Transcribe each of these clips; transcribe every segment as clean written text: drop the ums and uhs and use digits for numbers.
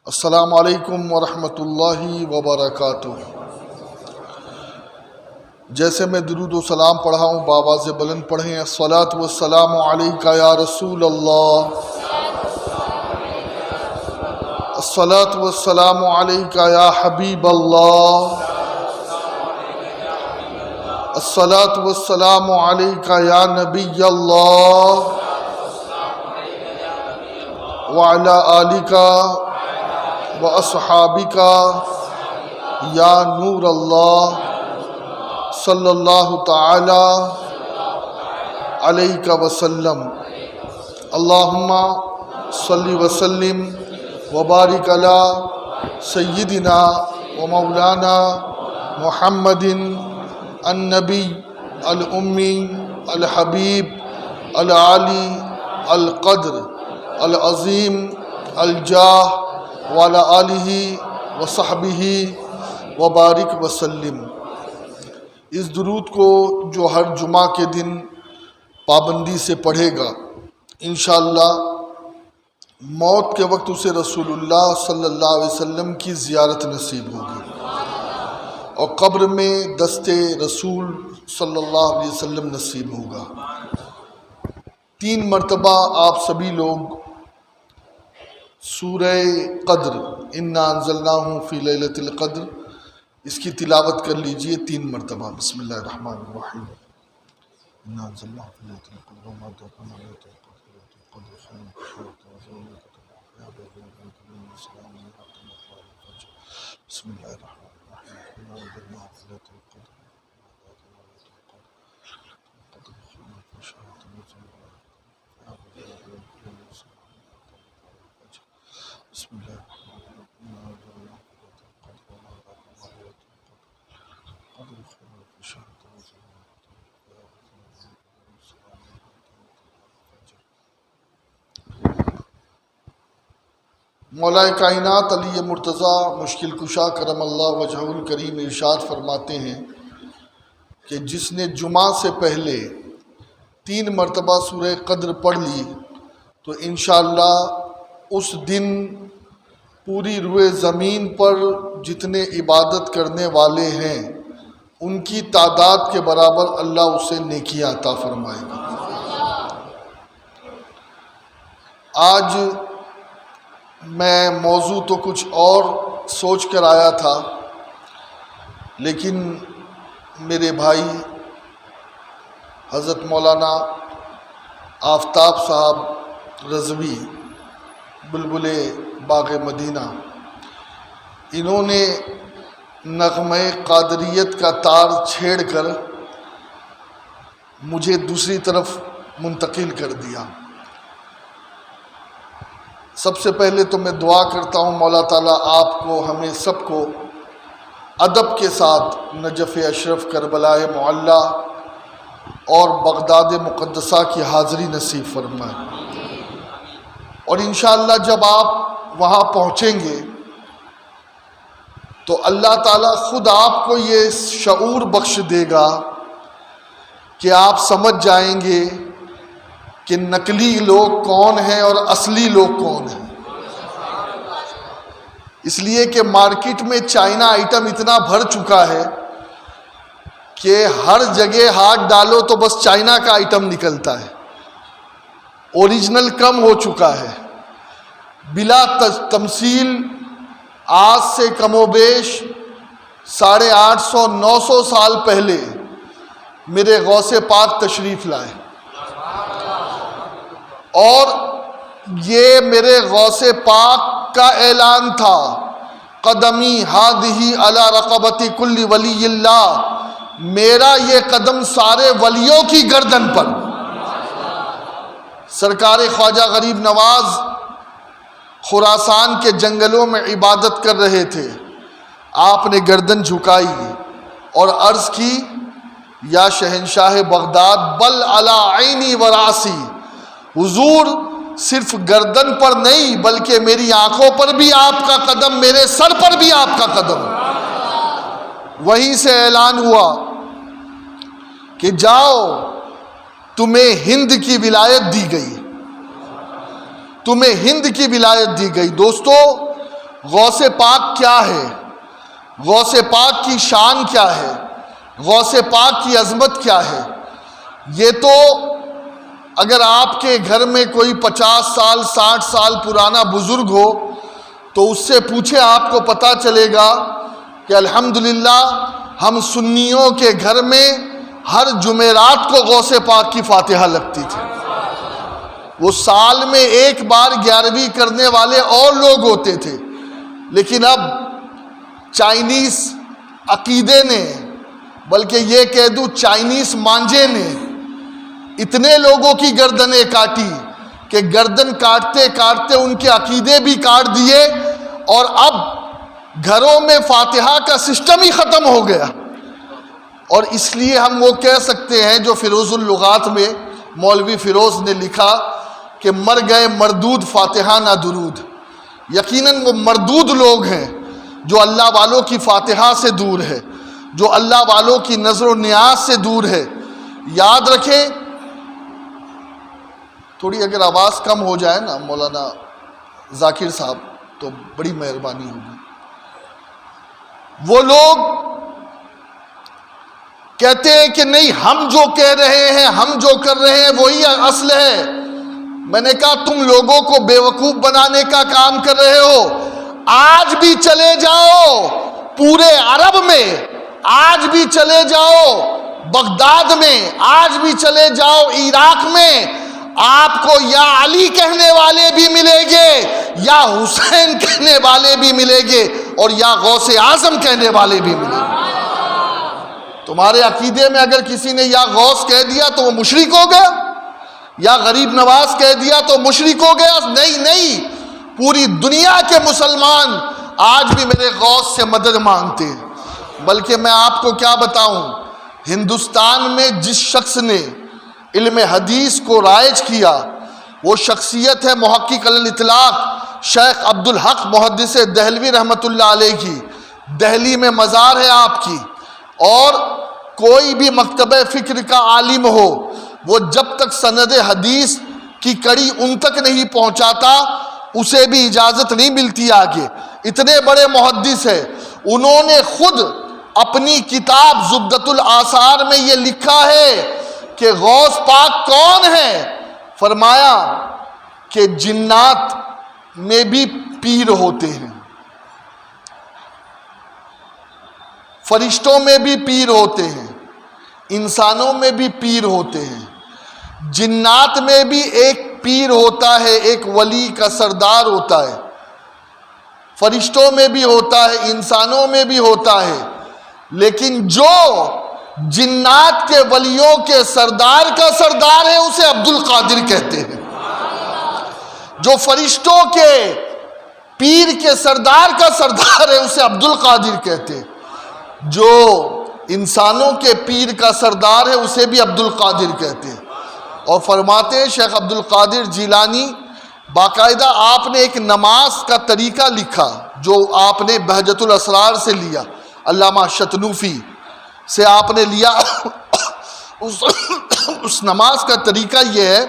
السلام علیکم ورحمۃ اللہ وبرکاتہ۔ جیسے میں درود و سلام پڑھا ہوں بآواز بلند پڑھیں۔ الصلاۃ والسلام علیک یا رسول اللہ، الصلاۃ والسلام علیک یا حبیب اللہ، الصلاۃ والسلام علیک یا نبی اللہ وعلی آلک وَأَصْحَابِكَ یا نور اللہ صلی اللہ تعالی علیہ وسلم۔ اللہم صلی وسلم وبارک علی سیدنا و مولانا محمد النبی الامی الحبیب العالی القدر العظیم الجاہ وعلی آلہ وصحبہ وبارک وسلم۔ اس درود کو جو ہر جمعہ کے دن پابندی سے پڑھے گا انشاءاللہ موت کے وقت اسے رسول اللہ صلی اللہ علیہ وسلم کی زیارت نصیب ہوگی اور قبر میں دست رسول صلی اللہ علیہ وسلم نصیب ہوگا۔ 3 مرتبہ آپ سبھی لوگ سورہ قدر انا انزلناہ فی لیلۃ القدر اس کی تلاوت کر لیجئے 3 مرتبہ۔ بسم اللہ الرحمن الرحیم۔ انا انزلناہ فی لیلۃ القدر وما ادراک ما لیلۃ القدر القدر خیر بسم اللہ الرحمن الرحیم۔ انا انزلناہ فی لیلۃ القدر بسم اللہ مولا کائنات علی مرتضیٰ مشکل کشا کرم اللہ وجہہ الکریم ارشاد فرماتے ہیں کہ جس نے جمعہ سے پہلے 3 مرتبہ سورہ قدر پڑھ لی تو انشاءاللہ اس دن پوری روئے زمین پر جتنے عبادت کرنے والے ہیں ان کی تعداد کے برابر اللہ اسے نیکیاں عطا فرمائے گا۔ آج میں موضوع تو کچھ اور سوچ کر آیا تھا لیکن میرے بھائی حضرت مولانا آفتاب صاحب رضوی بلبل باغ مدینہ انہوں نے نغمہ قادریت کا تار چھیڑ کر مجھے دوسری طرف منتقل کر دیا۔ سب سے پہلے تو میں دعا کرتا ہوں مولا تعالیٰ آپ کو ہمیں سب کو ادب کے ساتھ نجف اشرف کربلا معلیٰ اور بغداد مقدسہ کی حاضری نصیب فرمائے، اور انشاءاللہ جب آپ وہاں پہنچیں گے تو اللہ تعالیٰ خود آپ کو یہ شعور بخش دے گا کہ آپ سمجھ جائیں گے کہ نقلی لوگ کون ہیں اور اصلی لوگ کون ہیں۔ اس لیے کہ مارکیٹ میں چائنا آئٹم اتنا بھر چکا ہے کہ ہر جگہ ہاتھ ڈالو تو بس چائنا کا آئٹم نکلتا ہے، اوریجنل کم ہو چکا ہے۔ بلا تمثیل آج سے کم و بیش 850-900 سال پہلے میرے غوث پاک تشریف لائے، اور یہ میرے غوث پاک کا اعلان تھا، قدمی ہادہی علی رقبتی کل ولی اللہ، میرا یہ قدم سارے ولیوں کی گردن پر۔ سرکار خواجہ غریب نواز خراسان کے جنگلوں میں عبادت کر رہے تھے، آپ نے گردن جھکائی اور عرض کی یا شہنشاہ بغداد بل علی عینی و راسی، حضور صرف گردن پر نہیں بلکہ میری آنکھوں پر بھی آپ کا قدم، میرے سر پر بھی آپ کا قدم۔ وہیں سے اعلان ہوا کہ جاؤ تمہیں ہند کی ولایت دی گئی، تمہیں ہند کی ولایت دی گئی۔ دوستو غوث پاک کیا ہے، غوث پاک کی شان کیا ہے، غوث پاک کی عظمت کیا ہے، یہ تو اگر آپ کے گھر میں کوئی 50 سال 60 سال پرانا بزرگ ہو تو اس سے پوچھے، آپ کو پتہ چلے گا کہ الحمدللہ ہم سنیوں کے گھر میں ہر جمعرات کو غوث پاک کی فاتحہ لگتی تھی۔ وہ سال میں ایک بار 11ویں کرنے والے اور لوگ ہوتے تھے، لیکن اب چائنیز عقیدے نے، بلکہ یہ کہہ دوں چائنیز مانجے نے اتنے لوگوں کی گردنیں کاٹی کہ گردن کاٹتے کاٹتے ان کے عقیدے بھی کاٹ دیے، اور اب گھروں میں فاتحہ کا سسٹم ہی ختم ہو گیا۔ اور اس لیے ہم وہ کہہ سکتے ہیں جو فیروز اللغات میں مولوی فیروز نے لکھا کہ مر گئے مردود فاتحہ نہ درود۔ یقیناً وہ مردود لوگ ہیں جو اللہ والوں کی فاتحہ سے دور ہے، جو اللہ والوں کی نظر و نیاز سے دور ہے۔ یاد رکھیں، تھوڑی اگر آواز کم ہو جائے نا مولانا ذاکر صاحب تو بڑی مہربانی ہوگی۔ وہ لوگ کہتے ہیں کہ نہیں، ہم جو کہہ رہے ہیں، ہم جو کر رہے ہیں وہی اصل ہے۔ میں نے کہا تم لوگوں کو بیوقوف بنانے کا کام کر رہے ہو۔ آج بھی چلے جاؤ پورے عرب میں، آج بھی چلے جاؤ بغداد میں، آج بھی چلے جاؤ عراق میں، آپ کو یا علی کہنے والے بھی ملیں گے، یا حسین کہنے والے بھی ملیں گے، اور یا غوث اعظم کہنے والے بھی ملیں گے۔ تمہارے عقیدے میں اگر کسی نے یا غوث کہہ دیا تو وہ مشرک ہو گیا، یا غریب نواز کہہ دیا تو مشرک ہو گیا؟ نہیں، پوری دنیا کے مسلمان آج بھی میرے غوث سے مدد مانگتے ہیں۔ بلکہ میں آپ کو کیا بتاؤں، ہندوستان میں جس شخص نے علم حدیث کو رائج کیا وہ شخصیت ہے محقق علی الاطلاق شیخ عبدالحق محدث دہلوی رحمۃ اللہ علیہ کی۔ دہلی میں مزار ہے آپ کی، اور کوئی بھی مکتبہ فکر کا عالم ہو وہ جب تک سند حدیث کی کڑی ان تک نہیں پہنچاتا اسے بھی اجازت نہیں ملتی آگے۔ اتنے بڑے محدث ہیں، انہوں نے خود اپنی کتاب زبدۃ الآثار میں یہ لکھا ہے کہ غوث پاک کون ہے؟ فرمایا کہ جنات میں بھی پیر ہوتے ہیں، فرشتوں میں بھی پیر ہوتے ہیں، انسانوں میں بھی پیر ہوتے ہیں، جنات میں بھی ایک پیر ہوتا ہے، ایک ولی کا سردار ہوتا ہے، فرشتوں میں بھی ہوتا ہے، انسانوں میں بھی ہوتا ہے۔ لیکن جو جنات کے ولیوں کے سردار کا سردار ہے اسے عبد القادر کہتے ہیں، جو فرشتوں کے پیر کے سردار کا سردار ہے اسے عبد القادر کہتے ہیں، جو انسانوں کے پیر کا سردار ہے اسے بھی عبد القادر کہتے ہیں۔ اور فرماتے ہیں شیخ عبد القادر جیلانی، باقاعدہ آپ نے ایک نماز کا طریقہ لکھا جو آپ نے بہجت الاسرار سے لیا، علامہ شتنوفی سے آپ نے لیا۔ اس نماز کا طریقہ یہ ہے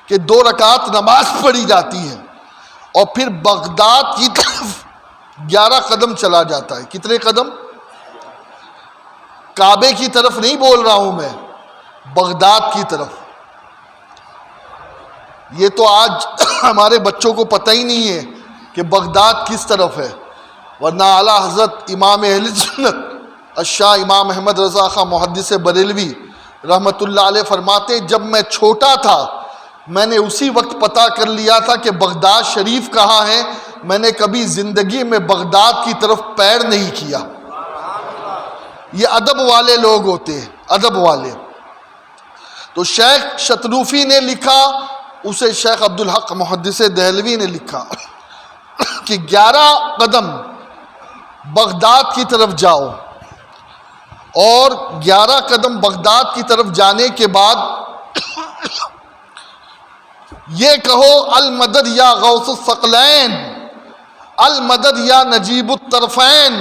کہ 2 رکعت نماز پڑھی جاتی ہے اور پھر بغداد کی طرف 11 قدم چلا جاتا ہے۔ کتنے قدم؟ کعبے کی طرف نہیں بول رہا ہوں میں، بغداد کی طرف۔ یہ تو آج ہمارے بچوں کو پتہ ہی نہیں ہے کہ بغداد کس طرف ہے، ورنہ اعلیٰ حضرت امام اہل سنت الشاہ امام احمد رضا خان محدث بریلوی رحمۃ اللہ علیہ فرماتے ہیں جب میں چھوٹا تھا میں نے اسی وقت پتہ کر لیا تھا کہ بغداد شریف کہاں ہے، میں نے کبھی زندگی میں بغداد کی طرف پیر نہیں کیا۔ یہ ادب والے لوگ ہوتے ہیں، ادب والے۔ تو شیخ شتنوفی نے لکھا، اسے شیخ عبدالحق محدث دہلوی نے لکھا کہ 11 قدم بغداد کی طرف جاؤ، اور 11 قدم بغداد کی طرف جانے کے بعد یہ کہو المدد یا غوث الثقلین، المدد یا نجیب الطرفین،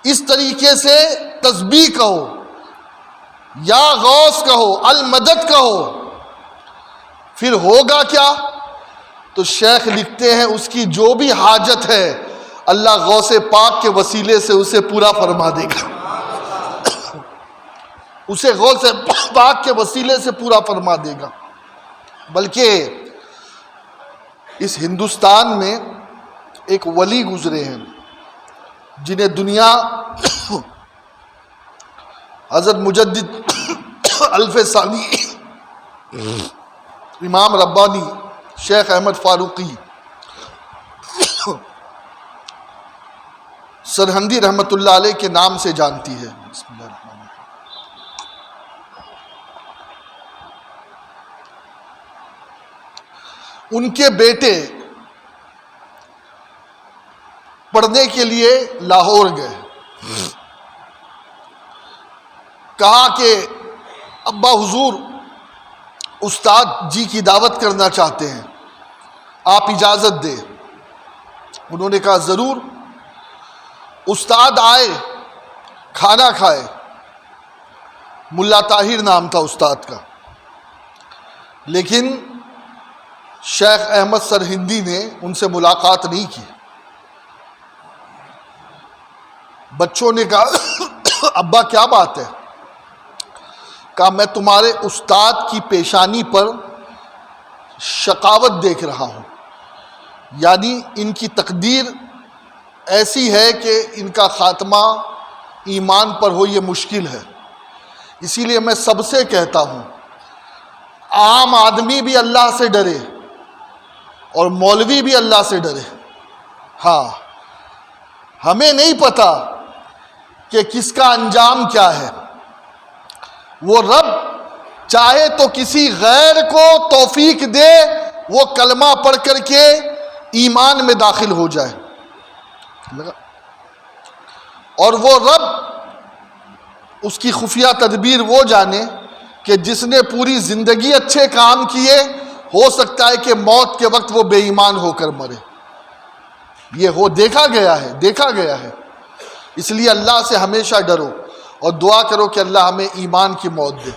اس طریقے سے تسبیح کہو، یا غوث کہو، المدد کہو۔ پھر ہوگا کیا؟ تو شیخ لکھتے ہیں اس کی جو بھی حاجت ہے اللہ غوث پاک کے وسیلے سے اسے پورا فرما دے گا، اسے غوث پاک کے وسیلے سے پورا فرما دے گا۔ بلکہ اس ہندوستان میں ایک ولی گزرے ہیں جنہیں دنیا حضرت مجدد الف ثانی امام ربانی شیخ احمد فاروقی سرہندی رحمت اللہ علیہ کے نام سے جانتی ہے۔ بسم اللہ الرحمن الرحیم۔ ان کے بیٹے پڑھنے کے لیے لاہور گئے، کہا کہ ابا حضور استاد جی کی دعوت کرنا چاہتے ہیں، آپ اجازت دیں۔ انہوں نے کہا ضرور۔ استاد آئے، کھانا کھائے، ملا طاہر نام تھا استاد کا، لیکن شیخ احمد سرہندی نے ان سے ملاقات نہیں کی۔ بچوں نے کہا ابا کیا بات ہے؟ کہا میں تمہارے استاد کی پیشانی پر شقاوت دیکھ رہا ہوں، یعنی ان کی تقدیر ایسی ہے کہ ان کا خاتمہ ایمان پر ہو یہ مشکل ہے، اسی لیے میں سب سے کہتا ہوں عام آدمی بھی اللہ سے ڈرے اور مولوی بھی اللہ سے ڈرے۔ ہاں، ہمیں نہیں پتا کہ کس کا انجام کیا ہے، وہ رب چاہے تو کسی غیر کو توفیق دے وہ کلمہ پڑھ کر کے ایمان میں داخل ہو جائے، اور وہ رب اس کی خفیہ تدبیر وہ جانے کہ جس نے پوری زندگی اچھے کام کیے ہو سکتا ہے کہ موت کے وقت وہ بے ایمان ہو کر مرے۔ یہ دیکھا گیا ہے۔ اس لیے اللہ سے ہمیشہ ڈرو اور دعا کرو کہ اللہ ہمیں ایمان کی موت دے۔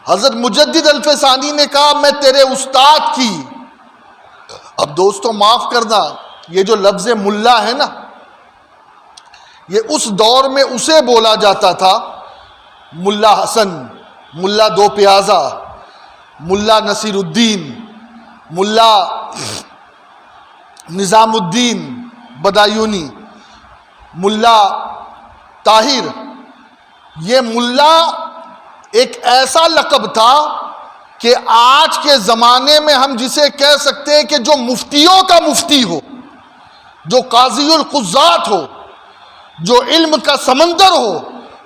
حضرت مجدد الف ثانی نے کہا میں تیرے استاد کی، اب دوستوں معاف کرنا، یہ جو لفظ ملا ہے نا، یہ اس دور میں اسے بولا جاتا تھا ملا حسن، ملا دو پیازا، ملا نصیر الدین، ملا نظام الدین بدایونی، ملا طاہر۔ یہ ملا ایک ایسا لقب تھا کہ آج کے زمانے میں ہم جسے کہہ سکتے ہیں کہ جو مفتیوں کا مفتی ہو، جو قاضی القضات ہو، جو علم کا سمندر ہو،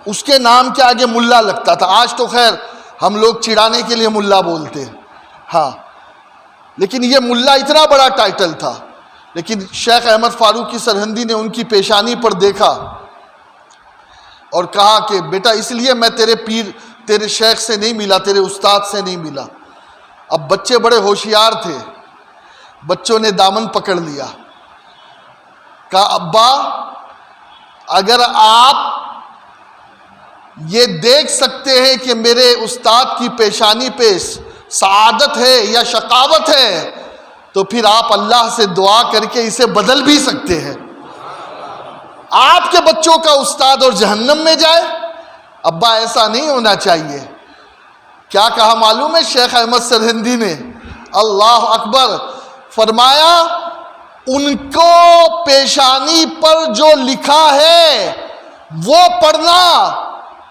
اس کے نام کے آگے ملا لگتا تھا۔ آج تو خیر ہم لوگ چڑانے کے لیے ملا بولتے ہیں، ہاں، لیکن یہ ملا اتنا بڑا ٹائٹل تھا۔ لیکن شیخ احمد فاروقی سرہندی نے ان کی پیشانی پر دیکھا اور کہا کہ بیٹا اس لیے میں تیرے شیخ سے نہیں ملا، تیرے استاد سے نہیں ملا۔ اب بچے بڑے ہوشیار تھے، بچوں نے دامن پکڑ لیا، کہا ابا اگر آپ یہ دیکھ سکتے ہیں کہ میرے استاد کی پیشانی پہ سعادت ہے یا شقاوت ہے تو پھر آپ اللہ سے دعا کر کے اسے بدل بھی سکتے ہیں۔ آپ کے بچوں کا استاد اور جہنم میں جائے؟ ابا ایسا نہیں ہونا چاہیے۔ کیا کہا معلوم ہے شیخ احمد سرہندی نے؟ اللہ اکبر، فرمایا ان کو پیشانی پر جو لکھا ہے وہ پڑھنا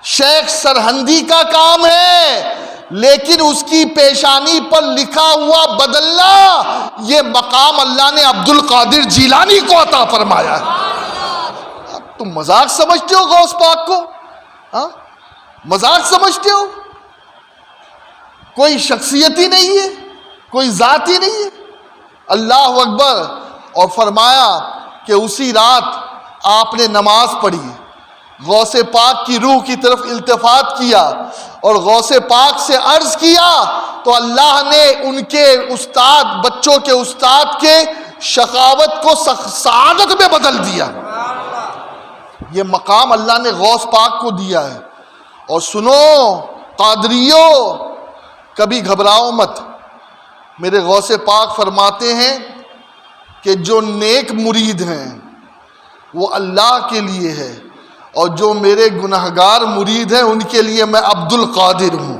شیخ سرہندی کا کام ہے، لیکن اس کی پیشانی پر لکھا ہوا بدلنا یہ مقام اللہ نے عبد القادر جیلانی کو عطا فرمایا ہے۔ تم مذاق سمجھتے ہو غوث پاک کو؟ ہاں، مذاق سمجھتے ہو؟ کوئی شخصیت ہی نہیں ہے، کوئی ذات ہی نہیں ہے۔ اللہ اکبر۔ اور فرمایا کہ اسی رات آپ نے نماز پڑھی، غوث پاک کی روح کی طرف التفات کیا اور غوث پاک سے عرض کیا تو اللہ نے ان کے استاد، بچوں کے استاد کے شقاوت کو سعادت میں بدل دیا۔ یہ مقام اللہ نے غوث پاک کو دیا ہے۔ اور سنو قادریو، کبھی گھبراؤ مت، میرے غوث پاک فرماتے ہیں کہ جو نیک مرید ہیں وہ اللہ کے لیے ہے، اور جو میرے گناہگار مرید ہیں ان کے لیے میں عبد القادر ہوں۔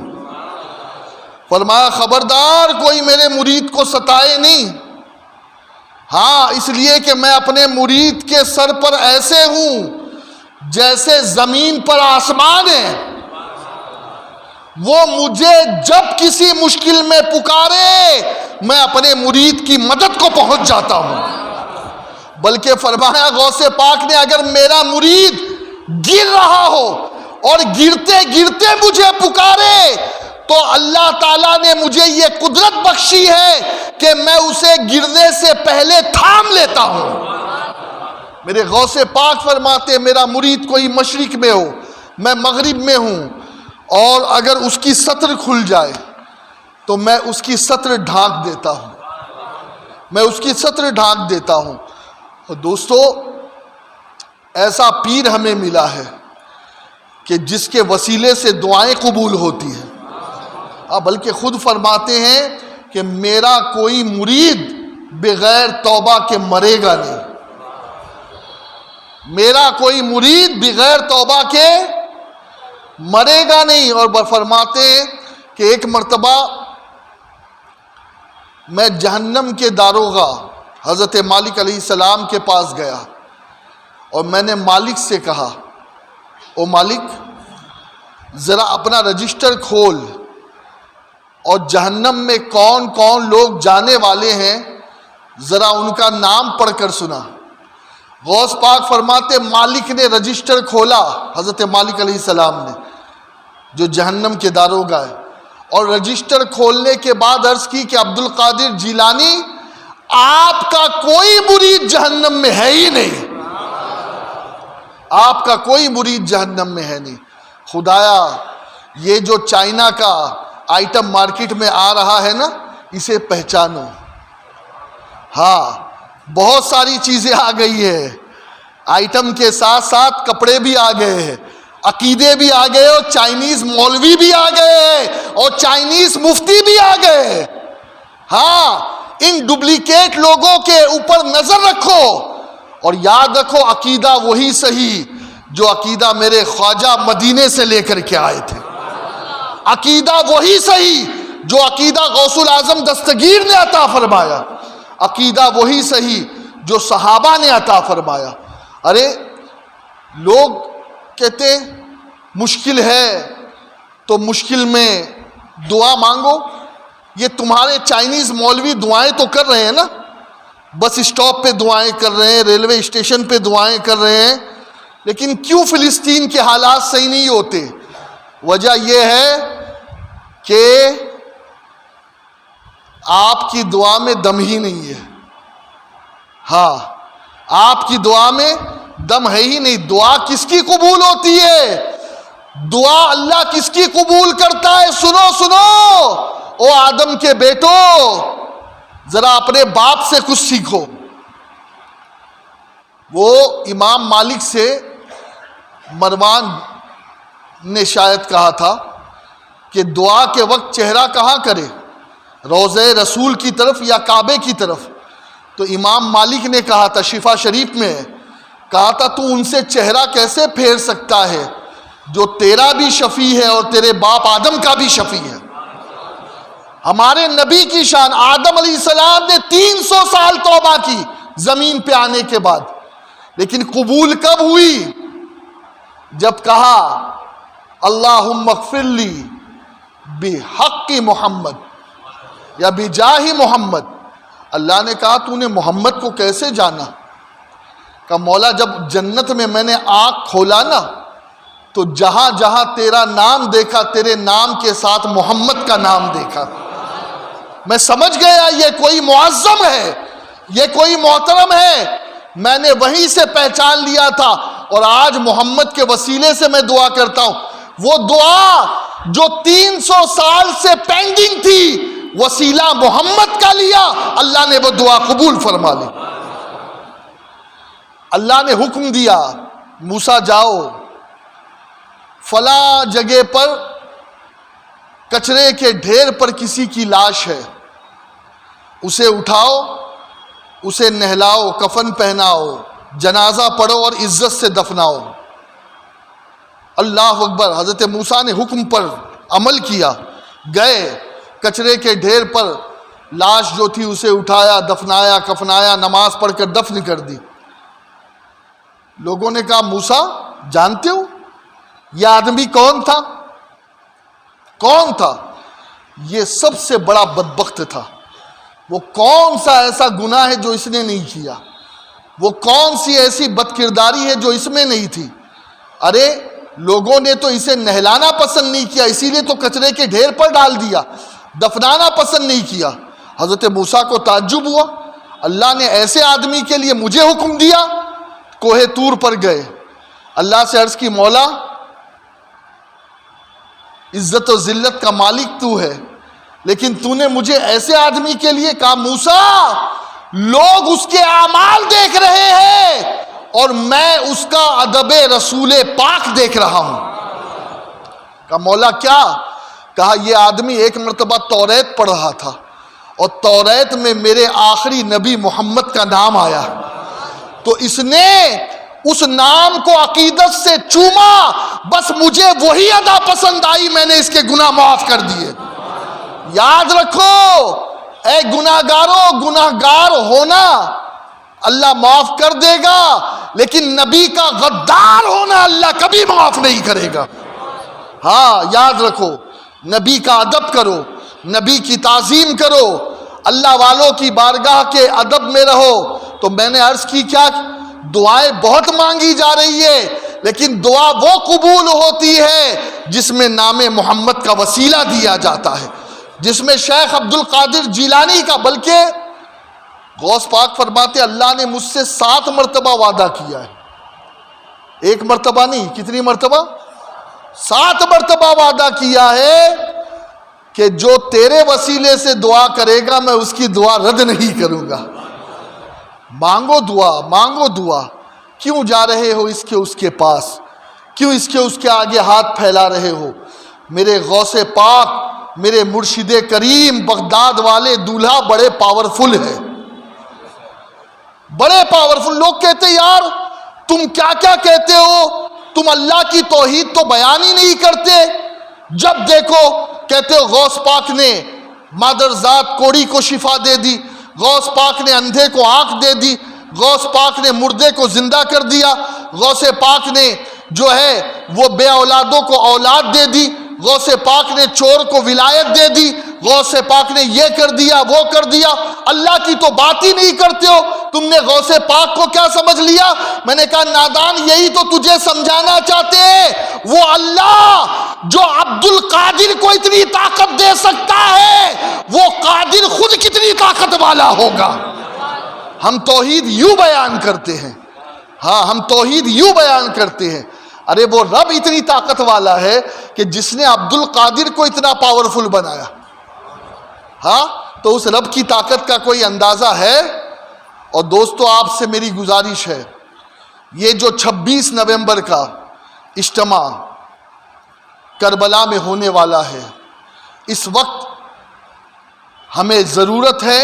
فرمایا خبردار کوئی میرے مرید کو ستائے نہیں، ہاں اس لیے کہ میں اپنے مرید کے سر پر ایسے ہوں جیسے زمین پر آسمان ہے، وہ مجھے جب کسی مشکل میں پکارے میں اپنے مرید کی مدد کو پہنچ جاتا ہوں۔ بلکہ فرمایا غوث پاک نے اگر میرا مرید گر رہا ہو اور گرتے گرتے مجھے پکارے تو اللہ تعالیٰ نے مجھے یہ قدرت بخشی ہے کہ میں اسے گرنے سے پہلے تھام لیتا ہوں۔ میرے غوث پاک فرماتے میرا مرید کوئی مشرق میں ہو، میں مغرب میں ہوں، اور اگر اس کی سطر کھل جائے تو میں اس کی سطر ڈھانک دیتا ہوں، میں اس کی سطر ڈھانک دیتا ہوں۔ اور دوستو ایسا پیر ہمیں ملا ہے کہ جس کے وسیلے سے دعائیں قبول ہوتی ہیں، بلکہ خود فرماتے ہیں کہ میرا کوئی مرید بغیر توبہ کے مرے گا نہیں، میرا کوئی مرید بغیر توبہ کے مرے گا نہیں۔ اور فرماتے ہیں کہ ایک مرتبہ میں جہنم کے داروغہ حضرت مالک علیہ السلام کے پاس گیا اور میں نے مالک سے کہا او مالک ذرا اپنا رجسٹر کھول اور جہنم میں کون کون لوگ جانے والے ہیں ذرا ان کا نام پڑھ کر سنا۔ غوث پاک فرماتے مالک نے رجسٹر کھولا، حضرت مالک علیہ السلام نے جو جہنم کے داروغہ ہے، اور رجسٹر کھولنے کے بعد عرض کی کہ عبد القادر جیلانی آپ کا کوئی مرید جہنم میں ہے ہی نہیں، آپ کا کوئی مرید جہنم میں ہے نہیں۔ خدایا یہ جو چائنا کا آئٹم مارکیٹ میں آ رہا ہے نا اسے پہچانو، ہاں بہت ساری چیزیں آ گئی ہے، آئٹم کے ساتھ ساتھ کپڑے بھی آ گئے ہیں، عقیدے بھی آ گئے، اور چائنیز مولوی بھی آ گئے اور چائنیز مفتی بھی آ گئے۔ ہاں ان ڈپلیکیٹ لوگوں کے اوپر نظر رکھو اور یاد رکھو عقیدہ وہی صحیح جو عقیدہ میرے خواجہ مدینے سے لے کر کے آئے تھے، عقیدہ وہی صحیح جو عقیدہ غوث الاعظم دستگیر نے عطا فرمایا، عقیدہ وہی صحیح جو صحابہ نے عطا فرمایا۔ ارے لوگ کہتے مشکل ہے تو مشکل میں دعا مانگو، یہ تمہارے چائنیز مولوی دعائیں تو کر رہے ہیں نا، بس اسٹاپ پہ دعائیں کر رہے ہیں، ریلوے اسٹیشن پہ دعائیں کر رہے ہیں، لیکن کیوں فلسطین کے حالات صحیح نہیں ہوتے؟ وجہ یہ ہے کہ آپ کی دعا میں دم ہی نہیں ہے، ہاں آپ کی دعا میں دم ہے ہی نہیں۔ دعا کس کی قبول ہوتی ہے؟ دعا اللہ کس کی قبول کرتا ہے؟ سنو سنو او آدم کے بیٹو، ذرا اپنے باپ سے کچھ سیکھو۔ وہ امام مالک سے مروان نے شاید کہا تھا کہ دعا کے وقت چہرہ کہاں کرے، روضہ رسول کی طرف یا کعبے کی طرف؟ تو امام مالک نے کہا تھا، شفا شریف میں کہا تھا تو ان سے چہرہ کیسے پھیر سکتا ہے جو تیرا بھی شفیع ہے اور تیرے باپ آدم کا بھی شفیع ہے۔ ہمارے نبی کی شان، آدم علیہ السلام نے 300 سال توبہ کی زمین پہ آنے کے بعد، لیکن قبول کب ہوئی؟ جب کہا اللہم اغفر لی بحق محمد یا بجاہ محمد۔ اللہ نے کہا تو نے محمد کو کیسے جانا؟ کہ مولا جب جنت میں میں نے آنکھ کھولا نا تو جہاں جہاں تیرا نام دیکھا تیرے نام کے ساتھ محمد کا نام دیکھا، میں سمجھ گیا یہ کوئی معظم ہے، یہ کوئی محترم ہے، میں نے وہیں سے پہچان لیا تھا، اور آج محمد کے وسیلے سے میں دعا کرتا ہوں۔ وہ دعا جو 300 سال سے پینڈنگ تھی، وسیلہ محمد کا لیا، اللہ نے وہ دعا قبول فرما لی۔ اللہ نے حکم دیا موسیٰ جاؤ فلاں جگہ پر کچرے کے ڈھیر پر کسی کی لاش ہے، اسے اٹھاؤ، اسے نہلاؤ، کفن پہناؤ، جنازہ پڑھو اور عزت سے دفناؤ۔ اللہ اکبر۔ حضرت موسیٰ نے حکم پر عمل کیا، گئے کچرے کے ڈھیر پر لاش جو تھی اسے اٹھایا، دفنایا، کفنایا، نماز پڑھ کر دفن کر دی۔ لوگوں نے کہا موسیٰ جانتے ہو یہ آدمی کون تھا؟ کون تھا؟ یہ سب سے بڑا بدبخت تھا۔ وہ کون سا ایسا گناہ ہے جو اس نے نہیں کیا؟ وہ کون سی ایسی بد کرداری ہے جو اس میں نہیں تھی؟ ارے لوگوں نے تو اسے نہلانا پسند نہیں کیا، اسی لیے تو کچرے کے ڈھیر پر ڈال دیا، دفنانا پسند نہیں کیا۔ حضرت موسیٰ کو تعجب ہوا، اللہ نے ایسے آدمی کے لیے مجھے حکم دیا؟ کوہ طور پر گئے، اللہ سے عرض کی مولا عزت و ذلت کا مالک تو ہے، لیکن تو نے مجھے ایسے آدمی کے لیے کہا۔ موسیٰ لوگ اس کے اعمال دیکھ رہے ہیں اور میں اس کا ادب رسول پاک دیکھ رہا ہوں۔ کہا مولا کیا؟ کہا یہ آدمی ایک مرتبہ توریت پڑھ رہا تھا اور توریت میں میرے آخری نبی محمد کا نام آیا، تو اس نے اس نام کو عقیدت سے چوما، بس مجھے وہی ادا پسند آئی، میں نے اس کے گناہ معاف کر دیے۔ یاد رکھو اے گناہگاروں، گناہگار ہونا اللہ معاف کر دے گا، لیکن نبی کا غدار ہونا اللہ کبھی معاف نہیں کرے گا۔ ہاں یاد رکھو، نبی کا ادب کرو، نبی کی تعظیم کرو، اللہ والوں کی بارگاہ کے ادب میں رہو۔ تو میں نے عرض کی کیا دعائیں بہت مانگی جا رہی ہے، لیکن دعا وہ قبول ہوتی ہے جس میں نام محمد کا وسیلہ دیا جاتا ہے، جس میں شیخ عبد القادر جیلانی کا، بلکہ غوث پاک فرماتے اللہ نے مجھ سے 7 مرتبہ وعدہ کیا ہے، ایک مرتبہ نہیں، کتنی مرتبہ؟ 7 مرتبہ وعدہ کیا ہے کہ جو تیرے وسیلے سے دعا کرے گا میں اس کی دعا رد نہیں کروں گا۔ مانگو دعا، مانگو دعا۔ کیوں جا رہے ہو اس کے پاس؟ کیوں اس کے آگے ہاتھ پھیلا رہے ہو؟ میرے غوث پاک، میرے مرشد کریم بغداد والے دولہا بڑے پاورفل ہے، بڑے پاورفل۔ لوگ کہتے یار تم کیا کیا کہتے ہو، تم اللہ کی توحید تو بیان ہی نہیں کرتے۔ جب دیکھو کہتے ہو غوث پاک نے مادرزاد کوڑی کو شفا دے دی، غوث پاک نے اندھے کو آنکھ دے دی، غوث پاک نے مردے کو زندہ کر دیا، غوث پاک نے جو ہے وہ بے اولادوں کو اولاد دے دی، غوث پاک نے چور کو ولایت دے دی، غوث پاک نے یہ کر دیا وہ کر دیا۔ اللہ کی تو بات ہی نہیں کرتے ہو، تم نے غوث پاک کو کیا سمجھ لیا؟ میں نے کہا نادان، یہی تو تجھے سمجھانا چاہتے ہیں۔ وہ اللہ جو عبد القادر کو اتنی طاقت دے سکتا ہے، وہ قادر خود کتنی طاقت والا ہوگا۔ ہم توحید یوں بیان کرتے ہیں، ہاں ہم توحید یوں بیان کرتے ہیں۔ ارے وہ رب اتنی طاقت والا ہے کہ جس نے عبد القادر کو اتنا پاورفل بنایا، ہاں تو اس رب کی طاقت کا کوئی اندازہ ہے؟ اور دوستو آپ سے میری گزارش ہے، یہ جو 26 نومبر کا اجتماع کربلا میں ہونے والا ہے، اس وقت ہمیں ضرورت ہے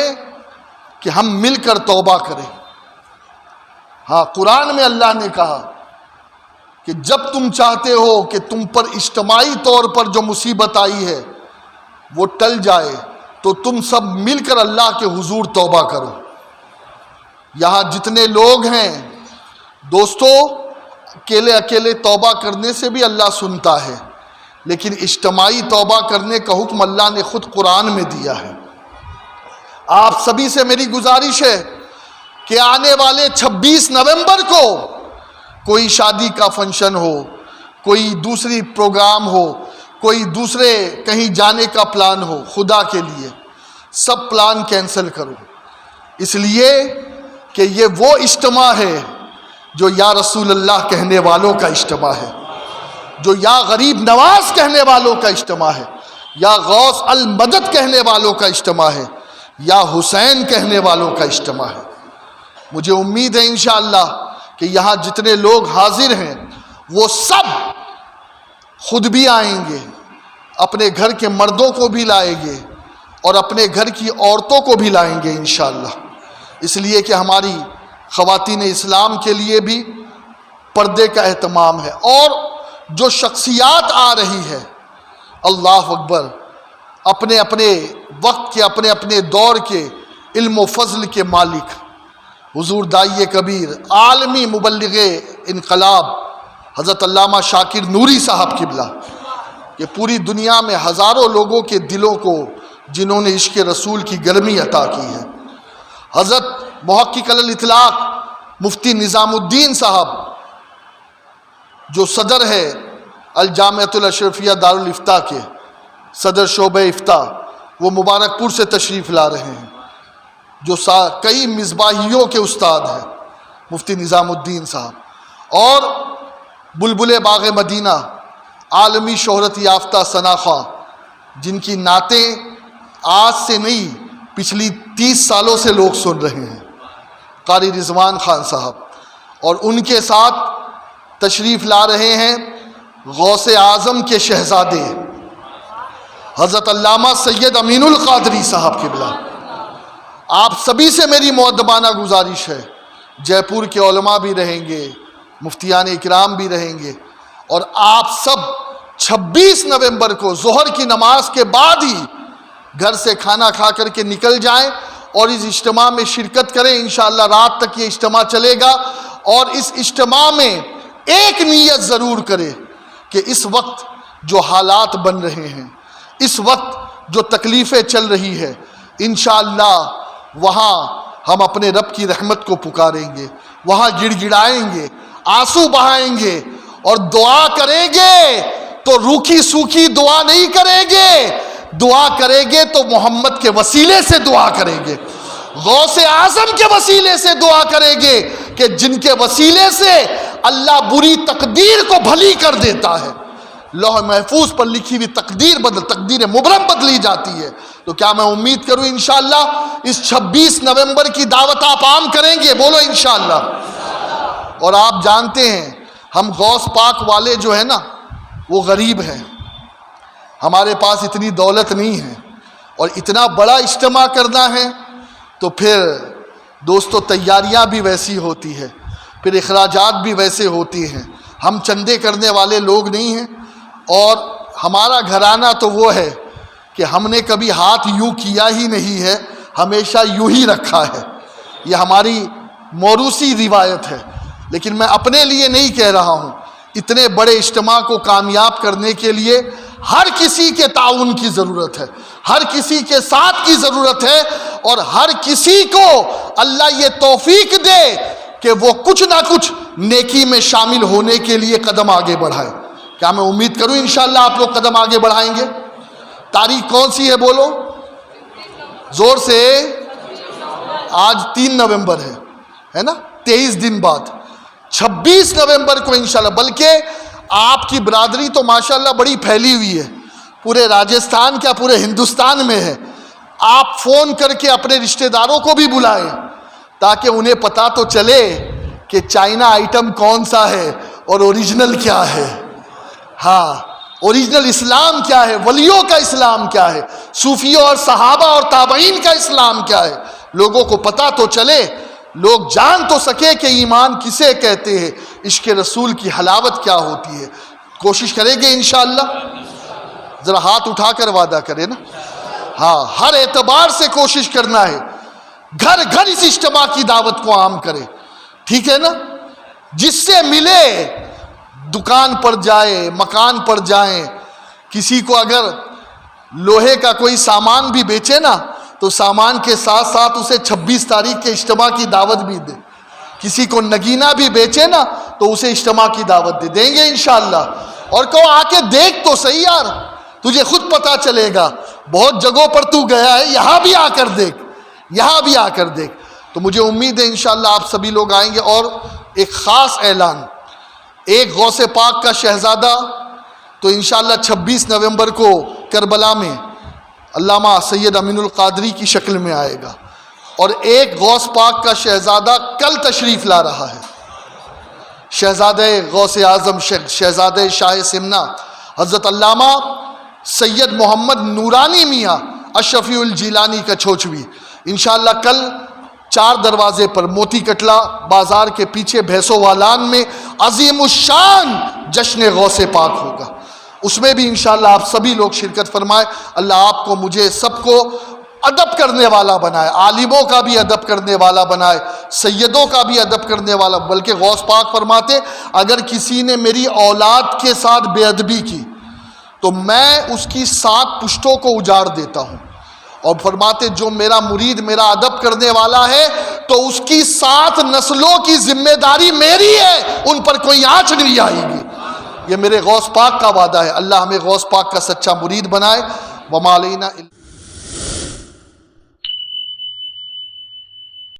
کہ ہم مل کر توبہ کریں۔ ہاں قرآن میں اللہ نے کہا کہ جب تم چاہتے ہو کہ تم پر اجتماعی طور پر جو مصیبت آئی ہے وہ ٹل جائے، تو تم سب مل کر اللہ کے حضور توبہ کرو۔ یہاں جتنے لوگ ہیں دوستو، اکیلے توبہ کرنے سے بھی اللہ سنتا ہے، لیکن اجتماعی توبہ کرنے کا حکم اللہ نے خود قرآن میں دیا ہے۔ آپ سبھی سے میری گزارش ہے کہ آنے والے 26 نومبر کو کوئی شادی کا فنکشن ہو، کوئی دوسری پروگرام ہو، کوئی دوسرے کہیں جانے کا پلان ہو، خدا کے لیے سب پلان کینسل کرو، اس لیے کہ یہ وہ اجتماع ہے جو یا رسول اللہ کہنے والوں کا اجتماع ہے، جو یا غریب نواز کہنے والوں کا اجتماع ہے، یا غوث المدد کہنے والوں کا اجتماع ہے، یا حسین کہنے والوں کا اجتماع ہے۔ مجھے امید ہے انشاءاللہ کہ یہاں جتنے لوگ حاضر ہیں وہ سب خود بھی آئیں گے، اپنے گھر کے مردوں کو بھی لائیں گے اور اپنے گھر کی عورتوں کو بھی لائیں گے انشاءاللہ، اس لیے کہ ہماری خواتین اسلام کے لیے بھی پردے کا اہتمام ہے۔ اور جو شخصیات آ رہی ہے، اللہ اکبر، اپنے اپنے وقت کے اپنے اپنے دور کے علم و فضل کے مالک، حضور داعی کبیر، عالمی مبلغ انقلاب حضرت علامہ شاکر نوری صاحب قبلہ، کہ پوری دنیا میں ہزاروں لوگوں کے دلوں کو جنہوں نے عشق رسول کی گرمی عطا کی ہے۔ حضرت محقق الاطلاق مفتی نظام الدین صاحب جو صدر ہے الجامعۃ الاشرفیہ دارالافتاء کے، صدر شعبہ افتاء، وہ مبارک پور سے تشریف لا رہے ہیں، جو کئی مصباحیوں کے استاد ہیں مفتی نظام الدین صاحب، اور بلبل باغ مدینہ عالمی شہرت یافتہ ثنا خواں، جن کی نعتیں آج سے نہیں پچھلی 30 سالوں سے لوگ سن رہے ہیں، قاری رضوان خان صاحب، اور ان کے ساتھ تشریف لا رہے ہیں غوث اعظم کے شہزادے حضرت علامہ سید امین القادری صاحب قبلہ۔ آپ سبھی سے میری مؤدبانہ گزارش ہے، جے پور کے علماء بھی رہیں گے، مفتیان اکرام بھی رہیں گے، اور آپ سب 26 نومبر کو ظہر کی نماز کے بعد ہی گھر سے کھانا کھا کر کے نکل جائیں اور اس اجتماع میں شرکت کریں۔ انشاءاللہ رات تک یہ اجتماع چلے گا، اور اس اجتماع میں ایک نیت ضرور کرے کہ اس وقت جو حالات بن رہے ہیں، اس وقت جو تکلیفیں چل رہی ہے، انشاءاللہ وہاں ہم اپنے رب کی رحمت کو پکاریں گے، وہاں گڑ گڑائیں گے، آنسو بہائیں گے اور دعا کریں گے، تو روکھی سوکھی دعا نہیں کریں گے، دعا کریں گے تو محمد کے وسیلے سے دعا کریں گے، غوث اعظم کے وسیلے سے دعا کریں گے، کہ جن کے وسیلے سے اللہ بری تقدیر کو بھلی کر دیتا ہے، لوح محفوظ پر لکھی ہوئی تقدیر مبرم بدلی جاتی ہے۔ تو کیا میں امید کروں انشاءاللہ اس 26 نومبر کی دعوت آپ عام کریں گے؟ بولو انشاءاللہ۔ اور آپ جانتے ہیں ہم غوث پاک والے جو ہیں نا، وہ غریب ہیں، ہمارے پاس اتنی دولت نہیں ہے، اور اتنا بڑا اجتماع کرنا ہے تو پھر دوستو تیاریاں بھی ویسی ہوتی ہے، پھر اخراجات بھی ویسے ہوتی ہیں۔ ہم چندے کرنے والے لوگ نہیں ہیں، اور ہمارا گھرانہ تو وہ ہے کہ ہم نے کبھی ہاتھ یوں کیا ہی نہیں ہے، ہمیشہ یوں ہی رکھا ہے، یہ ہماری موروثی روایت ہے۔ لیکن میں اپنے لیے نہیں کہہ رہا ہوں، اتنے بڑے اجتماع کو کامیاب کرنے کے لیے ہر کسی کے تعاون کی ضرورت ہے، ہر کسی کے ساتھ کی ضرورت ہے، اور ہر کسی کو اللہ یہ توفیق دے کہ وہ کچھ نہ کچھ نیکی میں شامل ہونے کے لیے قدم آگے بڑھائے۔ کیا میں امید کروں انشاءاللہ آپ لوگ قدم آگے بڑھائیں گے؟ تاریخ کون سی ہے بولو زور سے؟ آج 3 نومبر ہے نا، 23 دن بعد 26 نومبر کو انشاءاللہ، بلکہ آپ کی برادری تو ماشاءاللہ بڑی پھیلی ہوئی ہے، پورے راجستھان کیا پورے ہندوستان میں ہے۔ آپ فون کر کے اپنے رشتہ داروں کو بھی بلائیں تاکہ انہیں پتہ تو چلے کہ چائنا آئٹم کون سا ہے اور اوریجنل کیا ہے، ہاں اوریجنل اسلام کیا ہے، ولیوں کا اسلام کیا ہے، صوفیوں اور صحابہ اور تابعین کا اسلام کیا ہے، لوگوں کو پتہ تو چلے، لوگ جان تو سکے کہ ایمان کسے کہتے ہیں، عشق رسول کی حلاوت کیا ہوتی ہے۔ کوشش کریں گے انشاءاللہ؟ ذرا ہاتھ اٹھا کر وعدہ کرے نا، ہاں ہر اعتبار سے کوشش کرنا ہے، گھر گھر اس اجتماع کی دعوت کو عام کرے، ٹھیک ہے نا؟ جس سے ملے، دکان پر جائے، مکان پر جائیں، کسی کو اگر لوہے کا کوئی سامان بھی بیچے نا تو سامان کے ساتھ ساتھ اسے 26 تاریخ کے اجتماع کی دعوت بھی دے، کسی کو نگینہ بھی بیچے نا تو اسے اجتماع کی دعوت دیں گے انشاءاللہ، اور کہو آ کے دیکھ تو صحیح یار، تجھے خود پتا چلے گا، بہت جگہوں پر تو گیا ہے، یہاں بھی آ کر دیکھ، یہاں بھی آ کر دیکھ۔ تو مجھے امید ہے انشاءاللہ آپ سبھی لوگ آئیں گے۔ اور ایک خاص اعلان، ایک غوث پاک کا شہزادہ تو انشاءاللہ 26 نومبر کو کربلا میں علامہ سید امین القادری کی شکل میں آئے گا، اور ایک غوث پاک کا شہزادہ کل تشریف لا رہا ہے، شہزادہ غوث اعظم شہزادہ شاہ سمنا حضرت علامہ سید محمد نورانی میاں اشرفی الجیلانی کا چھوچوی۔ انشاءاللہ کل 4 دروازے پر موتی کٹلا بازار کے پیچھے بھینسوں والان میں عظیم الشان جشن غوث پاک ہوگا، اس میں بھی انشاءاللہ آپ سبھی لوگ شرکت فرمائیں۔ اللہ آپ کو مجھے سب کو ادب کرنے والا بنائے، عالموں کا بھی ادب کرنے والا بنائے، سیدوں کا بھی ادب کرنے والا، بلکہ غوث پاک فرماتے اگر کسی نے میری اولاد کے ساتھ بے ادبی کی تو میں اس کی 7 پشتوں کو اجاڑ دیتا ہوں، اور فرماتے جو میرا مرید میرا ادب کرنے والا ہے تو اس کی 7 نسلوں کی ذمہ داری میری ہے، ان پر کوئی آنچ نہیں آئے گی۔ یہ میرے غوث پاک کا وعدہ ہے۔ اللہ ہمیں غوث پاک کا سچا مرید بنائے۔ وما علینا